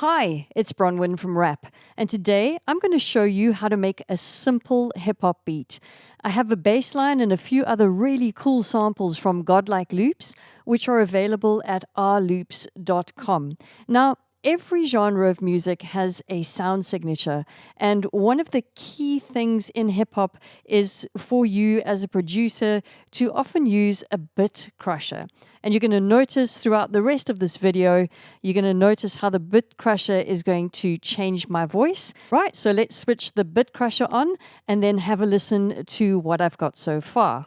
Hi, it's Bronwyn from Rap, and today I'm going to show you how to make a simple hip hop beat. I have a bass line and a few other really cool samples from Godlike Loops, which are available at rloops.com. Now, every genre of music has a sound signature, and one of the key things in hip hop is for you as a producer to often use a bit crusher. And you're going to notice throughout the rest of this video, you're going to notice how the bit crusher is going to change my voice. Right, so let's switch the bit crusher on and then have a listen to what I've got so far.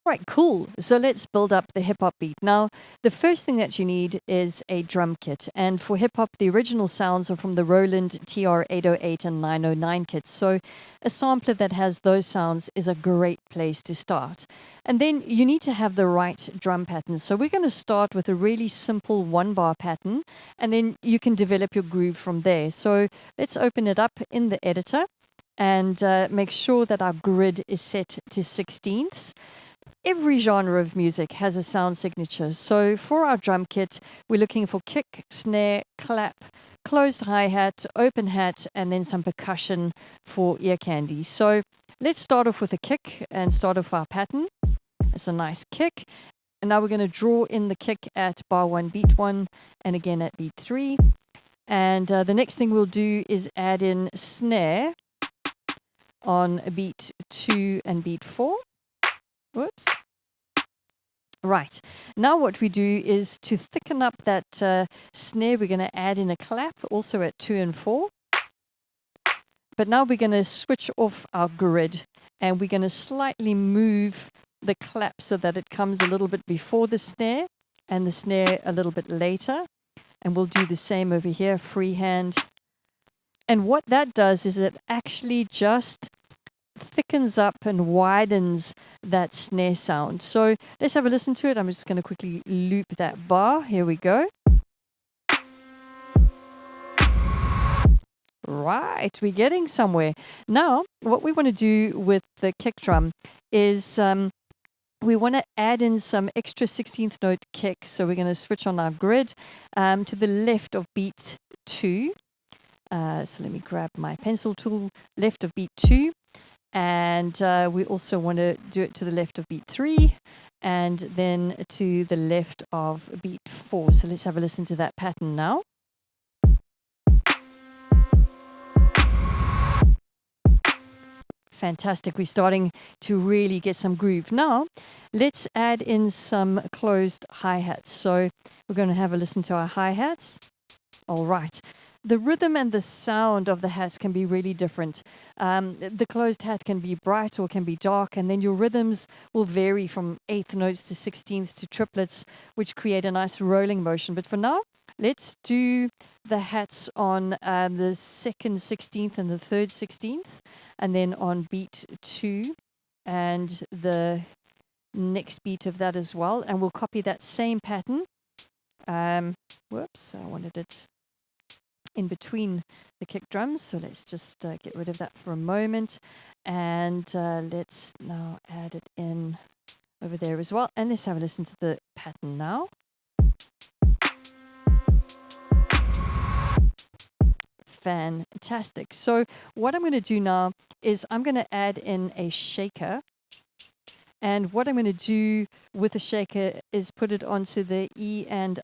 Right, cool. So let's build up the hip hop beat. Now, the first thing that you need is a drum kit. And for hip hop, the original sounds are from the Roland TR-808 and 909 kits. So a sampler that has those sounds is a great place to start. And then you need to have the right drum pattern. So we're going to start with a really simple one bar pattern, and then you can develop your groove from there. So let's open it up in the editor and make sure that our grid is set to sixteenths. Every genre of music has a sound signature. So for our drum kit, we're looking for kick, snare, clap, closed hi-hat, open hat, and then some percussion for ear candy. So let's start off with a kick and start off our pattern. It's a nice kick. And now we're going to draw in the kick at bar 1, beat 1, and again at beat 3. And the next thing we'll do is add in snare on beat 2 and beat 4. Whoops. Right. Now what we do is to thicken up that snare, we're going to add in a clap also at 2 and 4. But now we're going to switch off our grid and we're going to slightly move the clap so that it comes a little bit before the snare and the snare a little bit later. And we'll do the same over here, freehand. And what that does is it actually just thickens up and widens that snare sound. So let's have a listen to it. I'm just going to quickly loop that bar. Here we go. Right, we're getting somewhere. Now, what we want to do with the kick drum is we want to add in some extra 16th note kicks. So we're going to switch on our grid to the left of beat 2. So let me grab my pencil tool, left of beat 2. And we also want to do it to the left of beat 3 and then to the left of beat 4. So let's have a listen to that pattern now. Fantastic. We're starting to really get some groove. Now, let's add in some closed hi-hats. So we're going to have a listen to our hi-hats. All right. The rhythm and the sound of the hats can be really different. The closed hat can be bright or can be dark, and then your rhythms will vary from eighth notes to 16ths to triplets, which create a nice rolling motion. But for now, let's do the hats on the second 16th and the third 16th, and then on beat 2 and the next beat of that as well. And we'll copy that same pattern. Whoops, I wanted it in between the kick drums, so let's just get rid of that for a moment, and let's now add it in over there as well, and let's have a listen to the pattern now. Fantastic. So what I'm going to do now is I'm going to add in a shaker, and what I'm going to do with the shaker is put it onto the E and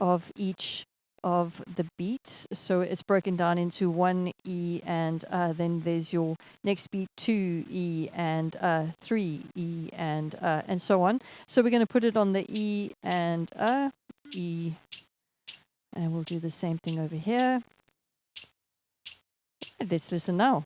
of each of the beats. So it's broken down into 1 E and then there's your next beat 2 E and 3 E and so on. So we're going to put it on the E and E, and we'll do the same thing over here. Let's listen now.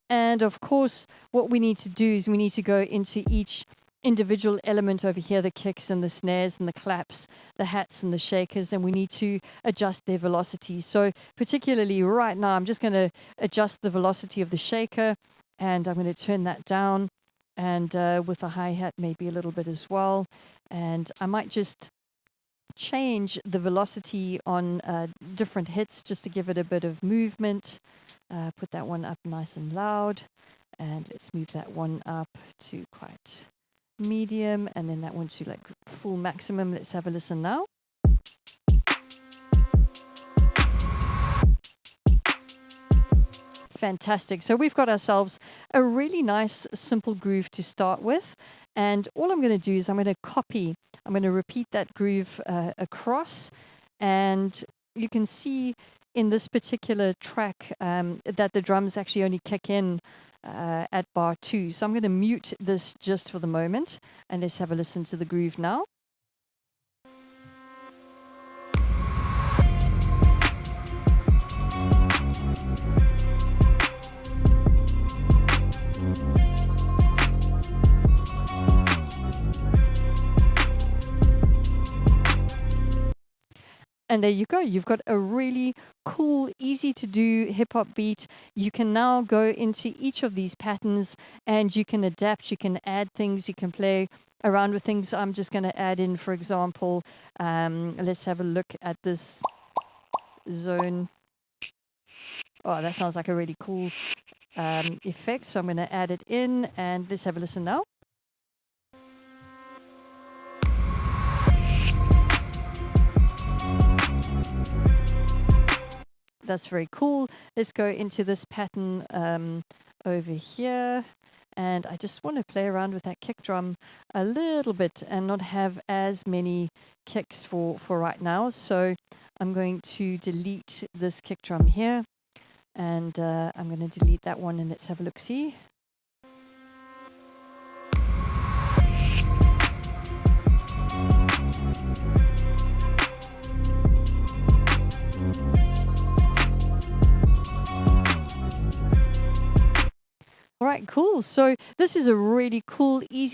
And of course, what we need to do is we need to go into each individual element over here, the kicks and the snares and the claps, the hats and the shakers, and we need to adjust their velocity. So particularly right now, I'm just going to adjust the velocity of the shaker, and I'm going to turn that down. and with the hi-hat maybe a little bit as well. And I might just change the velocity on different hits just to give it a bit of movement. Put that one up nice and loud, and let's move that one up to quite medium, and then that one to like full maximum. Let's have a listen now. Fantastic. So we've got ourselves a really nice simple groove to start with. And all I'm going to do is I'm going to repeat that groove across. And you can see in this particular track that the drums actually only kick in at bar 2. So I'm going to mute this just for the moment. And let's have a listen to the groove now. And there you go. You've got a really cool, easy to do hip hop beat. You can now go into each of these patterns and you can adapt, you can add things, you can play around with things. I'm just going to add in, for example, let's have a look at this zone. Oh, that sounds like a really cool effect. So I'm going to add it in and let's have a listen now. That's very cool. Let's go into this pattern over here. And I just want to play around with that kick drum a little bit and not have as many kicks for right now. So I'm going to delete this kick drum here. And I'm going to delete that one and let's have a look-see. All right, cool. So this is a really cool, easy